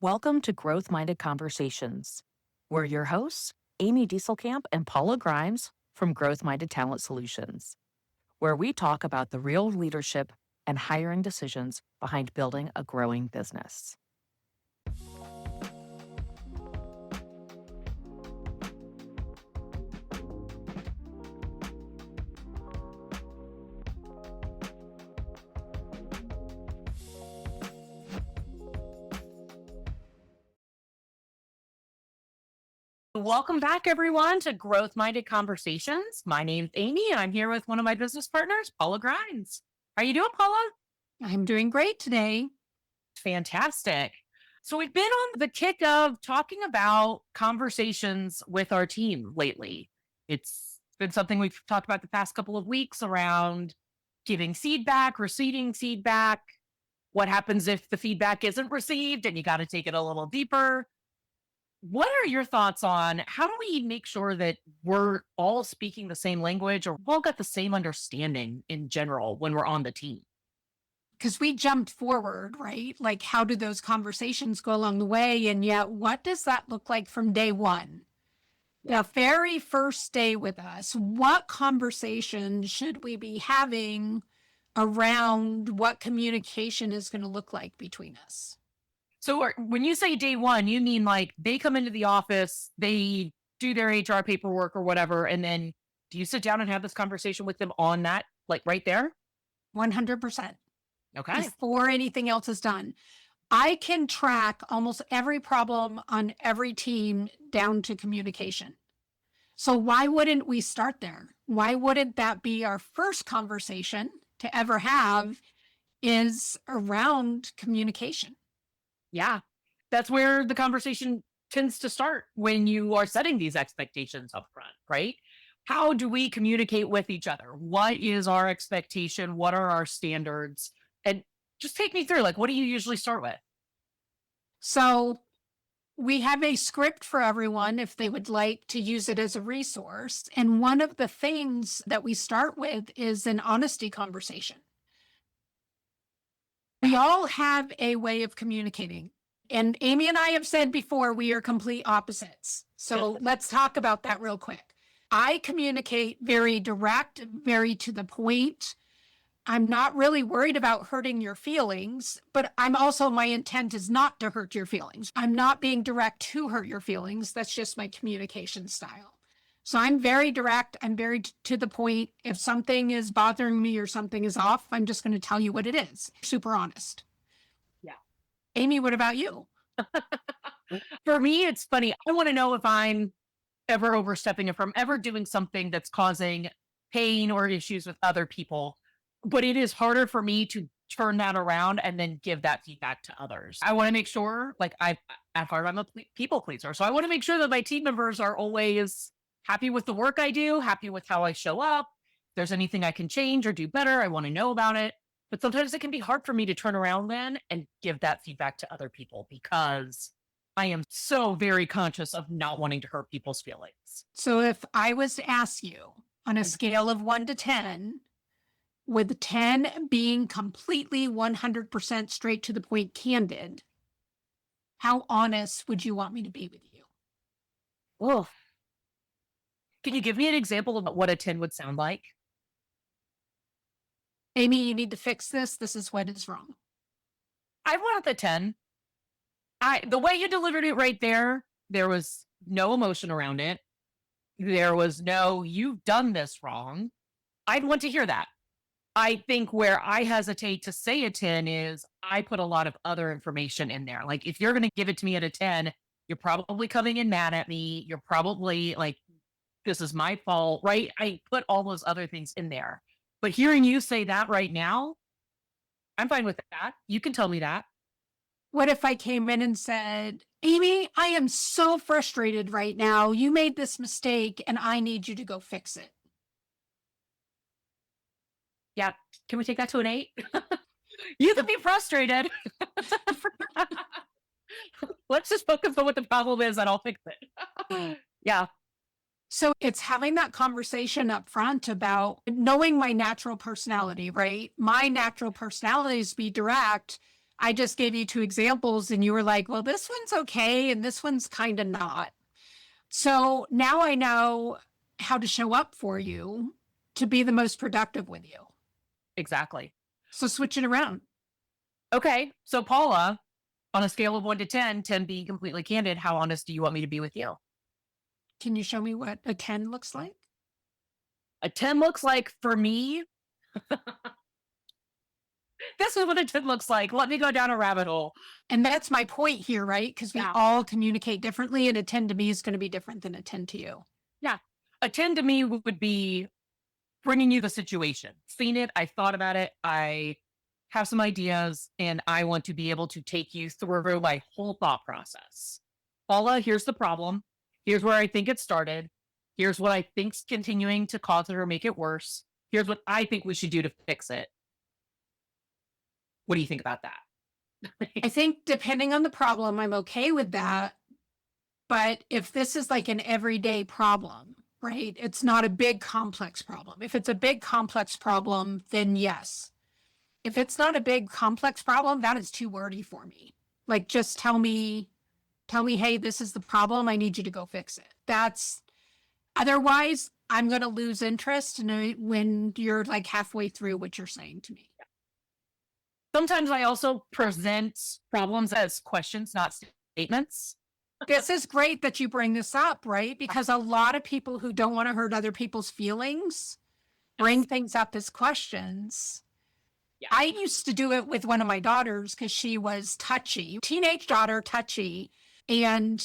Welcome to Growth Minded Conversations. We're your hosts, Amy Dieselkamp and Paula Grimes from Growth Minded Talent Solutions, where we talk about the real leadership and hiring decisions behind building a growing business. Welcome back, everyone, to Growth Minded Conversations. My name's Amy, and I'm here with one of my business partners, Paula Grimes. How are you doing, Paula? I'm doing great today. Fantastic. So we've been on the kick of talking about conversations with our team lately. It's been something we've talked about the past couple of weeks around giving feedback, receiving feedback. What happens if the feedback isn't received and you got to take it a little deeper? What are your thoughts on how do we make sure that we're all speaking the same language or all got the same understanding in general when we're on the team? Because we jumped forward, right? Like, how do those conversations go along the way? And yet, what does that look like from day one? The very first day with us, what conversation should we be having around what communication is going to look like between us? So when you say day one, you mean like they come into the office, they do their HR paperwork or whatever, and then do you sit down and have this conversation with them on that, like right there? 100%. Okay. Before anything else is done. I can track almost every problem on every team down to communication. So why wouldn't we start there? Why wouldn't that be our first conversation to ever have is around communication? Yeah. That's where the conversation tends to start when you are setting these expectations up front, right? How do we communicate with each other? What is our expectation? What are our standards? And just take me through, like, what do you usually start with? So we have a script for everyone if they would like to use it as a resource. And one of the things that we start with is an honesty conversation. We all have a way of communicating. And Amy and I have said before, we are complete opposites. So let's talk about that real quick. I communicate very direct, very to the point. I'm not really worried about hurting your feelings, but my intent is not to hurt your feelings. I'm not being direct to hurt your feelings. That's just my communication style. So I'm very direct. I'm very to the point. If something is bothering me or something is off, I'm just going to tell you what it is. Super honest. Yeah. Amy, what about you? For me, it's funny. I want to know if I'm ever overstepping, if I'm ever doing something that's causing pain or issues with other people. But it is harder for me to turn that around and then give that feedback to others. I want to make sure, like, at heart, I'm a people pleaser. So I want to make sure that my team members are always happy with the work I do, happy with how I show up. If there's anything I can change or do better, I want to know about it. But sometimes it can be hard for me to turn around then and give that feedback to other people because I am so very conscious of not wanting to hurt people's feelings. So if I was to ask you on a scale of 1 to 10, with 10 being completely 100% straight to the point candid, how honest would you want me to be with you? Oh, can you give me an example of what a 10 would sound like? Amy, you need to fix this. This is what is wrong. I want the 10. The way you delivered it right there was no emotion around it. There was no, you've done this wrong. I'd want to hear that. I think where I hesitate to say a 10 is I put a lot of other information in there. Like, if you're going to give it to me at a 10, you're probably coming in mad at me. You're probably like, this is my fault, right? I put all those other things in there. But hearing you say that right now, I'm fine with that. You can tell me that. What if I came in and said, Amy, I am so frustrated right now. You made this mistake and I need you to go fix it. Yeah. Can we take that to an 8? You can be frustrated. Let's just focus on what the problem is and I'll fix it. Yeah. So it's having that conversation up front about knowing my natural personality, right? My natural personality is to be direct. I just gave you two examples and you were like, well, this one's okay and this one's kind of not. So now I know how to show up for you to be the most productive with you. Exactly. So switch it around. Okay. So, Paula, on a scale of 1 to 10, 10 being completely candid, how honest do you want me to be with you? Can you show me what a 10 looks like? A 10 looks like for me, this is what a 10 looks like. Let me go down a rabbit hole. And that's my point here, right? Because we Yeah. all communicate differently, and a 10 to me is going to be different than a 10 to you. Yeah. A 10 to me would be bringing you the situation. Seen it. I thought about it. I have some ideas and I want to be able to take you through my whole thought process. Paula, here's the problem. Here's where I think it started. Here's what I think's continuing to cause it or make it worse. Here's what I think we should do to fix it. What do you think about that? I think depending on the problem, I'm okay with that. But if this is like an everyday problem, right? It's not a big complex problem. If it's a big complex problem, then yes. If it's not a big complex problem, that is too wordy for me. Like just tell me, hey, this is the problem. I need you to go fix it. That's otherwise I'm going to lose interest when you're like halfway through what you're saying to me. Sometimes I also present problems as questions, not statements. This is great that you bring this up, right? Because a lot of people who don't want to hurt other people's feelings bring things up as questions. Yeah. I used to do it with one of my daughters because she was touchy, teenage daughter, touchy. And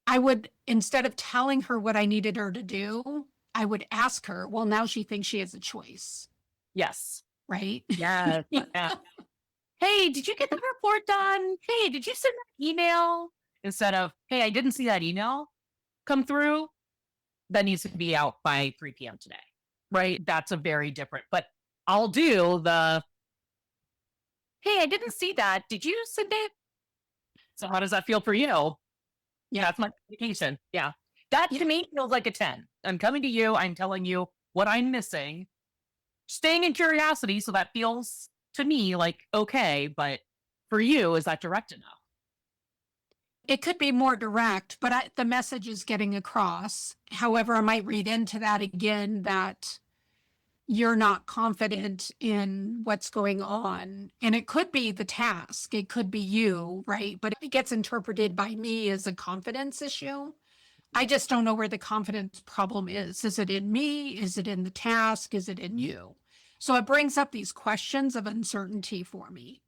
I would, instead of telling her what I needed her to do, I would ask her, well, now she thinks she has a choice. Yes. Right? Yeah. Yeah. Hey, did you get the report done? Hey, did you send that email? Instead of, hey, I didn't see that email come through. That needs to be out by 3 p.m. today. Right? That's a very different, but I'll do the, hey, I didn't see that. Did you send it? So how does that feel for you? Yeah, that's my communication. Yeah. That to me feels like a 10. I'm coming to you. I'm telling you what I'm missing. Staying in curiosity. So that feels to me like, okay, but for you, is that direct enough? It could be more direct, but the message is getting across. However, I might read into that again that you're not confident in what's going on. And it could be the task, it could be you, right? But it gets interpreted by me as a confidence issue. I just don't know where the confidence problem is. Is it in me? Is it in the task? Is it in you? So it brings up these questions of uncertainty for me.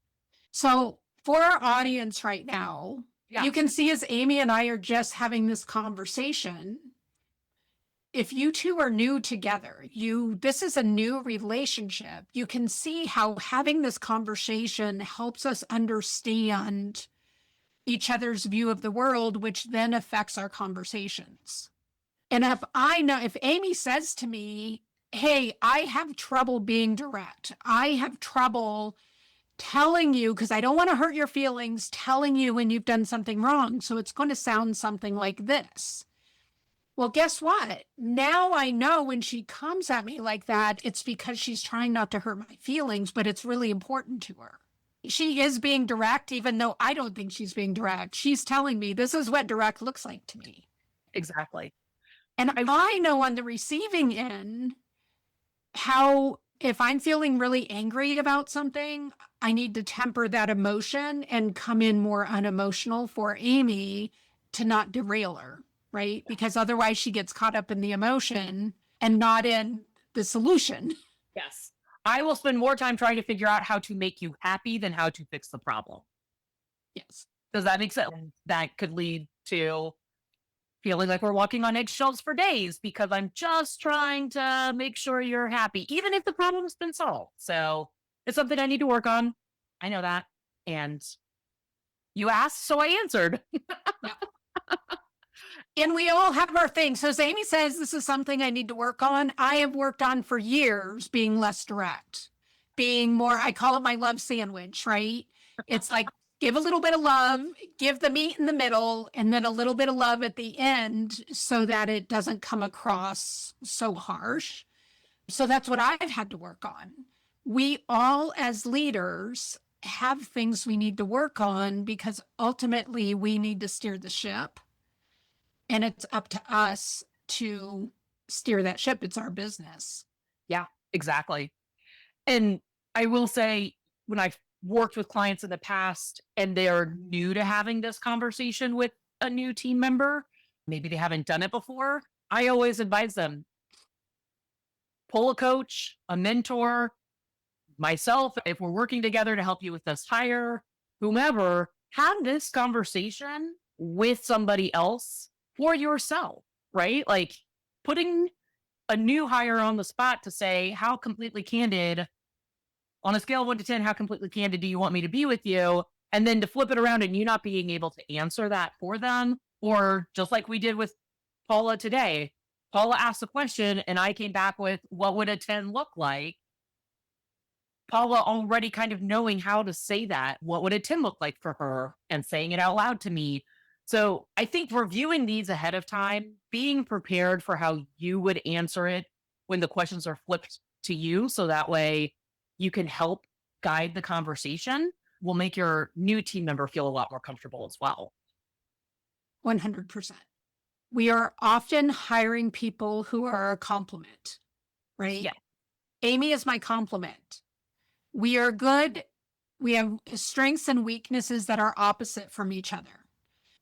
So for our audience right now, you can see as Amy and I are just having this conversation, if you two are new together, this is a new relationship, you can see how having this conversation helps us understand each other's view of the world, which then affects our conversations. And if Amy says to me, hey, I have trouble being direct, I have trouble telling you, because I don't want to hurt your feelings, telling you when you've done something wrong. So it's going to sound something like this. Well, guess what? Now I know when she comes at me like that, it's because she's trying not to hurt my feelings, but it's really important to her. She is being direct, even though I don't think she's being direct. She's telling me this is what direct looks like to me. Exactly. And I know on the receiving end how if I'm feeling really angry about something, I need to temper that emotion and come in more unemotional for Amy to not derail her, right? Because otherwise she gets caught up in the emotion and not in the solution. Yes. I will spend more time trying to figure out how to make you happy than how to fix the problem. Yes. Does that make sense? That could lead to feeling like we're walking on eggshells for days because I'm just trying to make sure you're happy, even if the problem's been solved. So it's something I need to work on. I know that. And you asked, so I answered. And we all have our things. So as Amy says, this is something I need to work on. I have worked on for years being less direct, being more, I call it my love sandwich, right? It's like, give a little bit of love, give the meat in the middle, and then a little bit of love at the end so that it doesn't come across so harsh. So that's what I've had to work on. We all, as leaders, have things we need to work on because ultimately we need to steer the ship and it's up to us to steer that ship. It's our business. Yeah, exactly. And I will say, when I've worked with clients in the past and they're new to having this conversation with a new team member, maybe they haven't done it before, I always advise them, pull a coach, a mentor, myself, if we're working together to help you with this hire, whomever, have this conversation with somebody else for yourself, right? Like putting a new hire on the spot to say, how completely candid, on a scale of 1 to 10, how completely candid do you want me to be with you? And then to flip it around and you not being able to answer that for them, or just like we did with Paula today. Paula asked a question and I came back with, what would a 10 look like? Paula already kind of knowing how to say that. What would a 10 look like for her? And saying it out loud to me. So I think reviewing these ahead of time, being prepared for how you would answer it when the questions are flipped to you. So that way you can help guide the conversation, will make your new team member feel a lot more comfortable as well. 100%. We are often hiring people who are a complement, right? Yeah. Amy is my complement. We are good. We have strengths and weaknesses that are opposite from each other.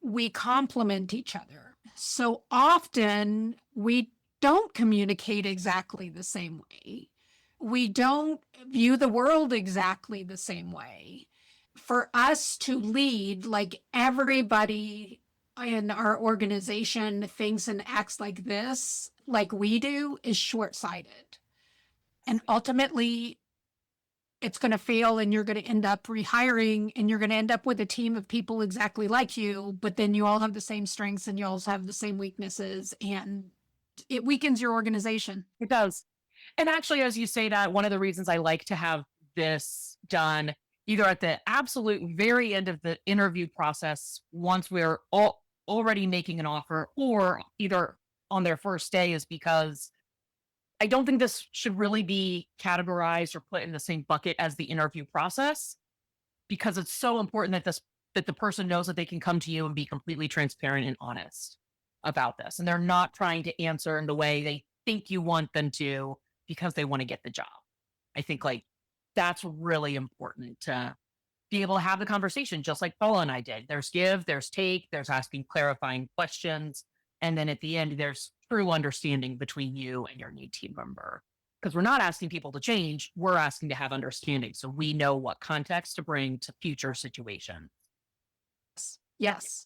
We complement each other. So often we don't communicate exactly the same way. We don't view the world exactly the same way. For us to lead like everybody in our organization thinks and acts like this, like we do, is short-sighted. And ultimately, it's going to fail and you're going to end up rehiring and you're going to end up with a team of people exactly like you, but then you all have the same strengths and you all have the same weaknesses and it weakens your organization. It does. And actually, as you say that, one of the reasons I like to have this done either at the absolute very end of the interview process, once we're already making an offer, or either on their first day, is because I don't think this should really be categorized or put in the same bucket as the interview process, because it's so important that the person knows that they can come to you and be completely transparent and honest about this. And they're not trying to answer in the way they think you want them to because they want to get the job. I think like that's really important to be able to have the conversation, just like Paula and I did. There's give, there's take, there's asking clarifying questions. And then at the end, there's true understanding between you and your new team member. Because we're not asking people to change, we're asking to have understanding. So we know what context to bring to future situations. Yes.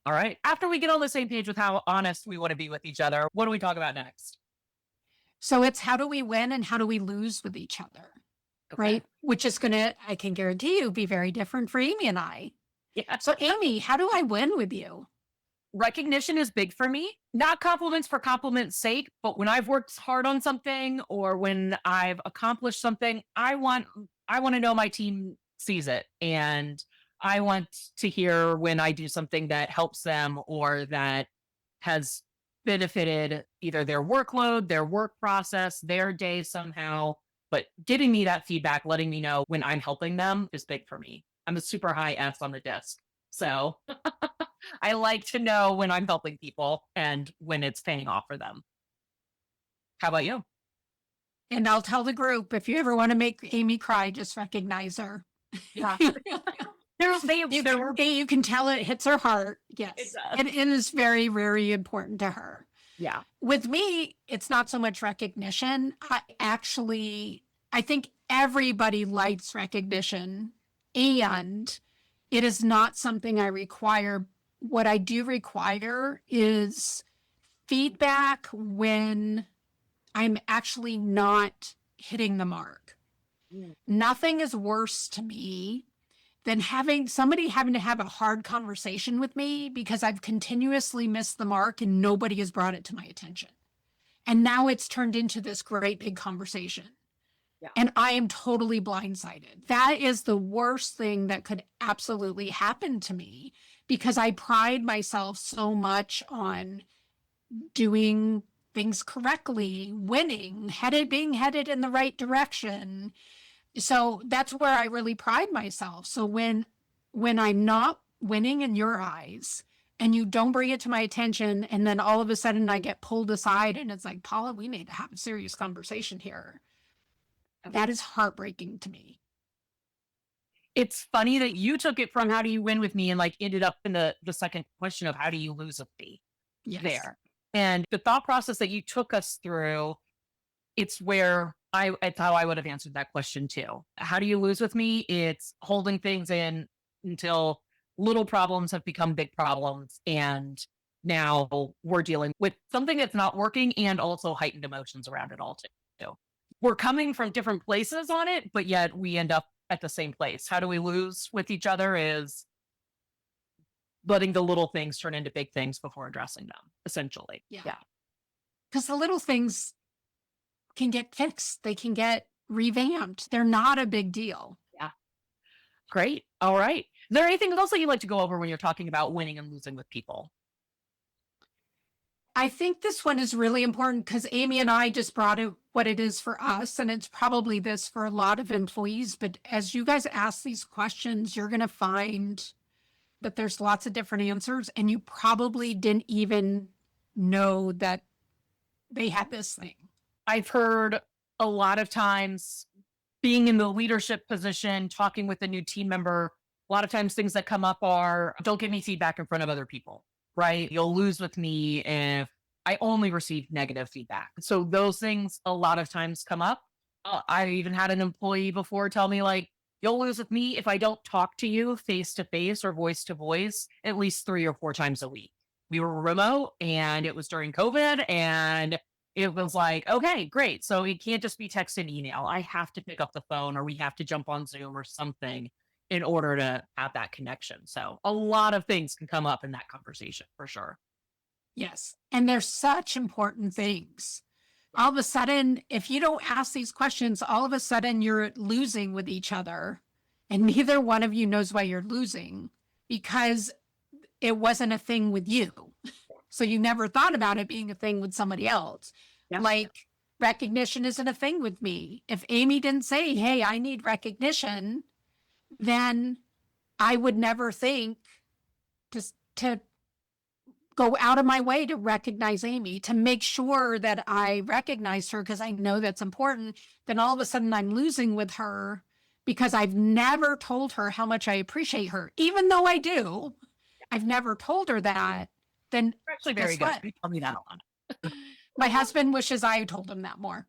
All right. After we get on the same page with how honest we want to be with each other, what do we talk about next? So it's how do we win and how do we lose with each other? Okay. Right? Which is going to, I can guarantee you, be very different for Amy and I. Yeah. So, Amy, how do I win with you? Recognition is big for me. Not compliments for compliments' sake, but when I've worked hard on something or when I've accomplished something, I want to know my team sees it, and I want to hear when I do something that helps them or that has benefited either their workload, their work process, their day somehow. But giving me that feedback, letting me know when I'm helping them is big for me. I'm a super high S on the disc. So I like to know when I'm helping people and when it's paying off for them. How about you? And I'll tell the group if you ever want to make Amy cry, just recognize her. Yeah. You can tell it hits her heart. It Yes. does. It is very, very important to her. Yeah. With me, it's not so much recognition. I think everybody likes recognition, and it is not something I require. What I do require is feedback when I'm actually not hitting the mark. Mm. Nothing is worse to me than having to have a hard conversation with me because I've continuously missed the mark and nobody has brought it to my attention. And now it's turned into this great big conversation. Yeah. And I am totally blindsided. That is the worst thing that could absolutely happen to me because I pride myself so much on doing things correctly, winning, being headed in the right direction. So that's where I really pride myself. So when I'm not winning in your eyes and you don't bring it to my attention, and then all of a sudden I get pulled aside and it's like, Paula, we need to have a serious conversation here. That is heartbreaking to me. It's funny that you took it from how do you win with me and like ended up in the second question of how do you lose with me Yes. there. And the thought process that you took us through, it's how I would have answered that question too. How do you lose with me? It's holding things in until little problems have become big problems. And now we're dealing with something that's not working and also heightened emotions around it all too. We're coming from different places on it, but yet we end up at the same place. How do we lose with each other is letting the little things turn into big things before addressing them, essentially. Yeah. Yeah. Because the little things can get fixed, they can get revamped. They're not a big deal. Yeah. Great. All right. Is there anything else that you like to go over when you're talking about winning and losing with people? I think this one is really important because Amy and I just brought it what it is for us, and it's probably this for a lot of employees. But as you guys ask these questions, you're going to find that there's lots of different answers, and you probably didn't even know that they had this thing. I've heard a lot of times being in the leadership position, talking with a new team member, a lot of times things that come up are don't give me feedback in front of other people, right? You'll lose with me if I only receive negative feedback. So those things a lot of times come up. I even had an employee before tell me, like, you'll lose with me if I don't talk to you face to face or voice to voice at least 3 or 4 times a week. We were remote and it was during COVID, and it was like, okay, great. So it can't just be text and email. I have to pick up the phone or we have to jump on Zoom or something in order to have that connection. So a lot of things can come up in that conversation for sure. Yes. And they're such important things. All of a sudden, if you don't ask these questions, all of a sudden you're losing with each other. And neither one of you knows why you're losing because it wasn't a thing with you. So you never thought about it being a thing with somebody else. Yeah. Like recognition isn't a thing with me. If Amy didn't say, hey, I need recognition, then I would never think to go out of my way to recognize Amy, to make sure that I recognize her because I know that's important. Then all of a sudden I'm losing with her because I've never told her how much I appreciate her, even though I do. I've never told her that. Then You're actually very guess good. what? You tell me that a lot. My husband wishes I told him that more.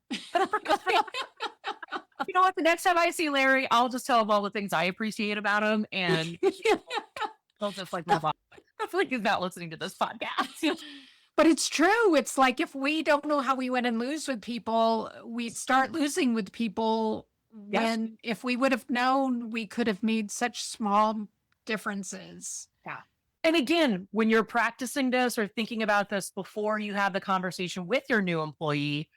You know what? The next time I see Larry, I'll just tell him all the things I appreciate about him, and he'll just like move on. Hopefully, he's not listening to this podcast. But it's true. It's like if we don't know how we win and lose with people, we start losing with people Yes. when if we would have known, we could have made such small differences. Yeah. And again, when you're practicing this or thinking about this before you have the conversation with your new employee,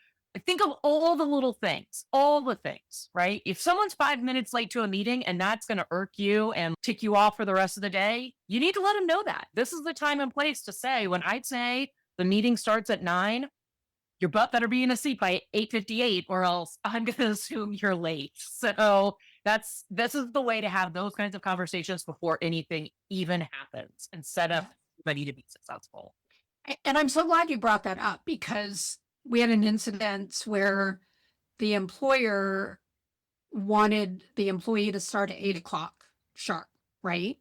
think of all the things, right? If someone's 5 minutes late to a meeting and that's going to irk you and tick you off for the rest of the day, you need to let them know that. This is the time and place to say, when I'd say the meeting starts at 9, your butt better be in a seat by 8:58 or else I'm going to assume you're late. So this is the way to have those kinds of conversations before anything even happens and set up everybody to be successful. And I'm so glad you brought that up because we had an incident where the employer wanted the employee to start at 8 o'clock sharp, right?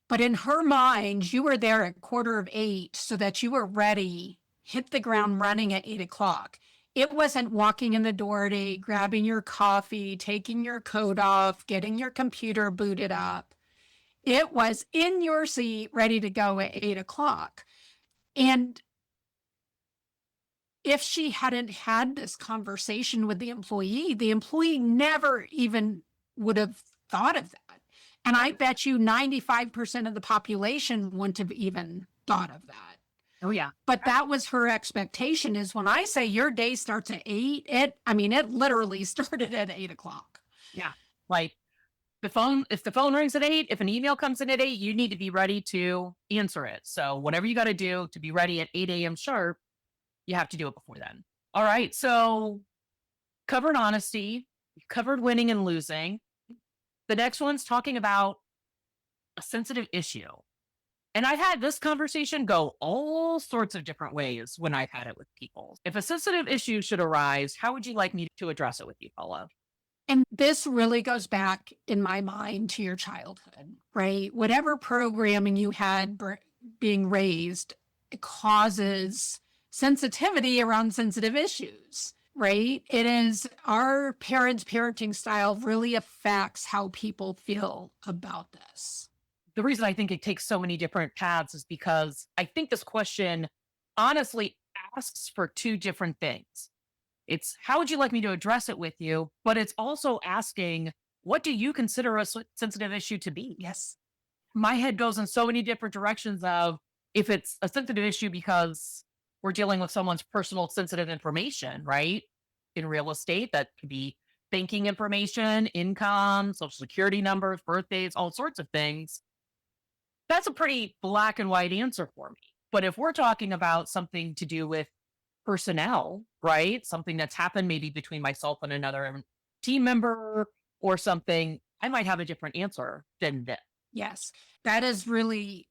But in her mind, you were there at 7:45 so that you were ready, hit the ground running at 8 o'clock. It wasn't walking in the door at 8, grabbing your coffee, taking your coat off, getting your computer booted up. It was in your seat, ready to go at 8 o'clock. And if she hadn't had this conversation with the employee never even would have thought of that. And I bet you 95% of the population wouldn't have even thought of that. Oh yeah. But that was her expectation is when I say your day starts at 8, it literally started at 8 o'clock. Yeah. Like if the phone rings at 8, if an email comes in at 8, you need to be ready to answer it. So whatever you got to do to be ready at 8 a.m. sharp, you have to do it before then. All right. So covered honesty, covered winning and losing. The next one's talking about a sensitive issue. And I've had this conversation go all sorts of different ways when I've had it with people. If a sensitive issue should arise, how would you like me to address it with you, Paula? And this really goes back in my mind to your childhood, right? Whatever programming you had being raised causes sensitivity around sensitive issues, right? It is our parents' parenting style really affects how people feel about this. The reason I think it takes so many different paths is because I think this question honestly asks for two different things. It's how would you like me to address it with you? But it's also asking, what do you consider a sensitive issue to be? Yes. My head goes in so many different directions of if it's a sensitive issue because we're dealing with someone's personal sensitive information, right? In real estate, that could be banking information, income, social security numbers, birthdays, all sorts of things. That's a pretty black and white answer for me. But if we're talking about something to do with personnel, right? Something that's happened maybe between myself and another team member or something, I might have a different answer than this. Yes. That is really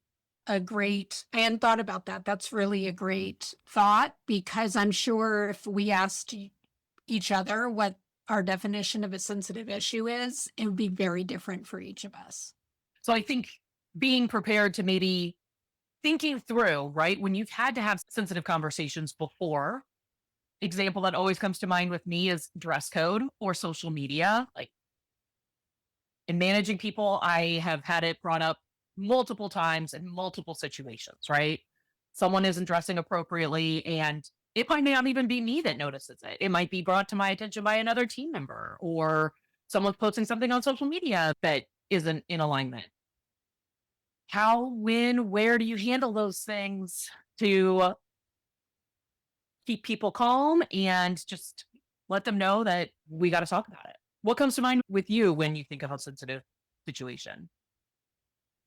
a great, I hadn't thought about that. That's really a great thought because I'm sure if we asked each other what our definition of a sensitive issue is, it would be very different for each of us. So I think being prepared to maybe thinking through, right? When you've had to have sensitive conversations before, example that always comes to mind with me is dress code or social media. Like in managing people, I have had it brought up multiple times in multiple situations, right? Someone isn't dressing appropriately, and it might not even be me that notices it. It might be brought to my attention by another team member or someone's posting something on social media that isn't in alignment. How, when, where do you handle those things to keep people calm and just let them know that we got to talk about it? What comes to mind with you when you think of a sensitive situation?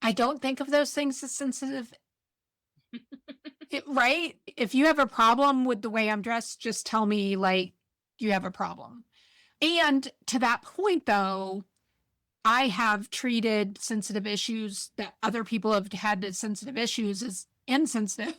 I don't think of those things as sensitive, right? If you have a problem with the way I'm dressed, just tell me, like, you have a problem. And to that point, though, I have treated sensitive issues that other people have had as sensitive issues as insensitive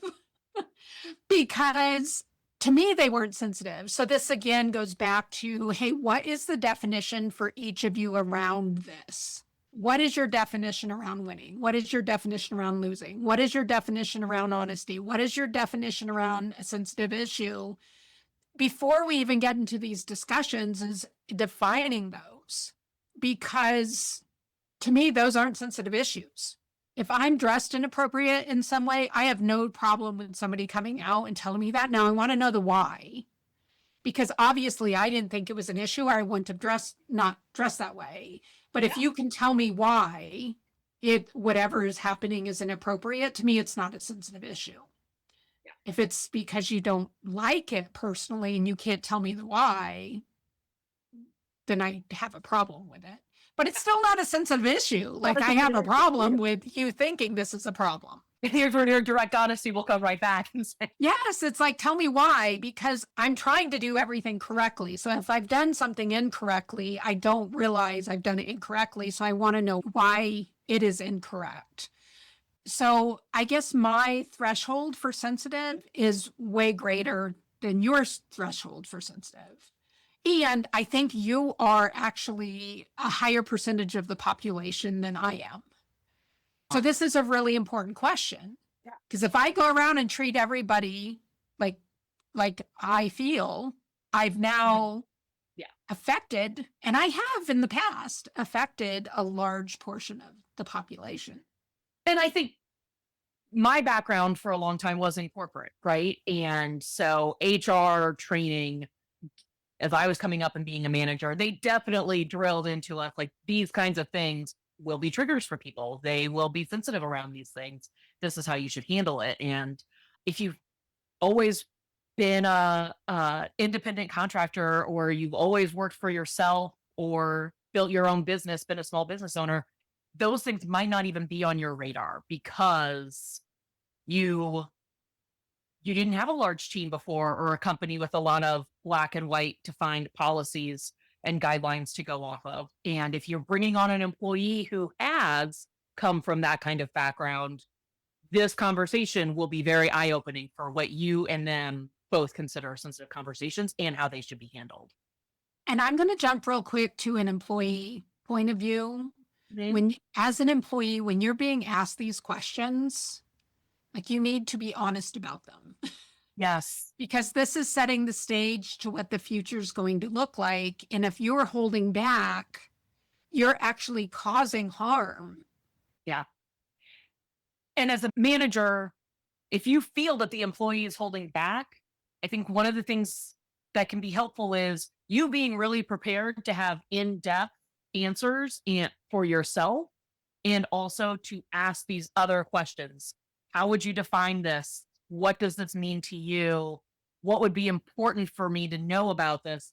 because to me, they weren't sensitive. So this again goes back to, hey, what is the definition for each of you around this? What is your definition around winning? What is your definition around losing? What is your definition around honesty? What is your definition around a sensitive issue? Before we even get into these discussions is defining those because to me, those aren't sensitive issues. If I'm dressed inappropriate in some way, I have no problem with somebody coming out and telling me that. Now I want to know the why, because obviously I didn't think it was an issue. I wouldn't have not dressed that way. But if you can tell me why whatever is happening is inappropriate, to me, it's not a sensitive issue. Yeah. If it's because you don't like it personally and you can't tell me the why, then I have a problem with it. But it's still not a sensitive issue. Like I have a problem with you thinking this is a problem. Here's where your direct honesty will come right back and say, yes, it's like, tell me why, because I'm trying to do everything correctly. So if I've done something incorrectly, I don't realize I've done it incorrectly. So I want to know why it is incorrect. So I guess my threshold for sensitive is way greater than your threshold for sensitive. And I think you are actually a higher percentage of the population than I am. So this is a really important question. Because if I go around and treat everybody like I feel, I've now affected, and I have in the past affected a large portion of the population. And I think my background for a long time was in corporate, right? And so HR training, as I was coming up and being a manager, they definitely drilled into us like these kinds of things will be triggers for people. They will be sensitive around these things. This is how you should handle it. And if you've always been a independent contractor or you've always worked for yourself or built your own business, been a small business owner, those things might not even be on your radar because you didn't have a large team before or a company with a lot of black and white defined policies and guidelines to go off of. And if you're bringing on an employee who has come from that kind of background, this conversation will be very eye opening for what you and them both consider sensitive conversations and how they should be handled. And I'm going to jump real quick to an employee point of view. Mhm. When, as an employee, when you're being asked these questions, like you need to be honest about them Yes. because this is setting the stage to what the future is going to look like. And if you're holding back, you're actually causing harm. Yeah. And as a manager, if you feel that the employee is holding back, I think one of the things that can be helpful is you being really prepared to have in depth answers for yourself and also to ask these other questions. How would you define this? What does this mean to you? What would be important for me to know about this?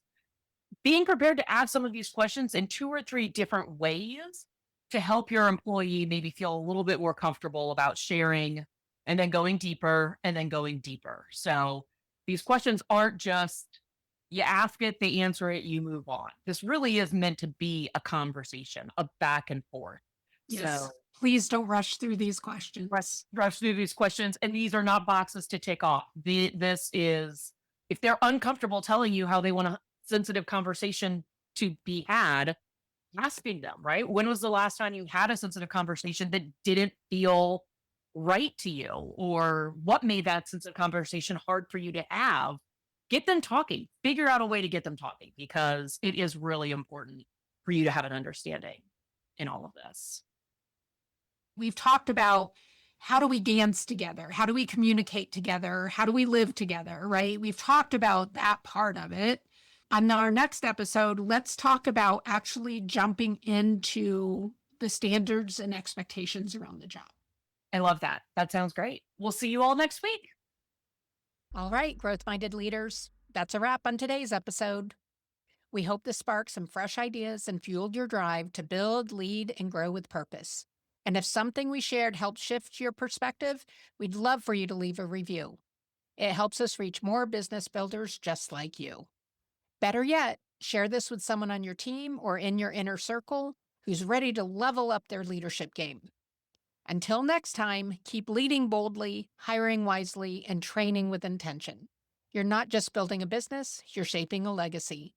Being prepared to ask some of these questions in two or three different ways to help your employee maybe feel a little bit more comfortable about sharing and then going deeper and then going deeper. So these questions aren't just you ask it, they answer it, you move on. This really is meant to be a conversation, a back and forth. So Yes. Please don't rush through these questions. rush through these questions, and these are not boxes to tick off. This is if they're uncomfortable telling you how they want a sensitive conversation to be had, asking them, right? When was the last time you had a sensitive conversation that didn't feel right to you? Or what made that sensitive conversation hard for you to have? Get them talking, figure out a way to get them talking because it is really important for you to have an understanding in all of this. We've talked about how do we dance together? How do we communicate together? How do we live together? Right? We've talked about that part of it. On our next episode, let's talk about actually jumping into the standards and expectations around the job. I love that. That sounds great. We'll see you all next week. All right, growth minded leaders, that's a wrap on today's episode. We hope this sparked some fresh ideas and fueled your drive to build, lead, and grow with purpose. And if something we shared helped shift your perspective, we'd love for you to leave a review. It helps us reach more business builders just like you. Better yet, share this with someone on your team or in your inner circle who's ready to level up their leadership game. Until next time, keep leading boldly, hiring wisely, and training with intention. You're not just building a business, you're shaping a legacy.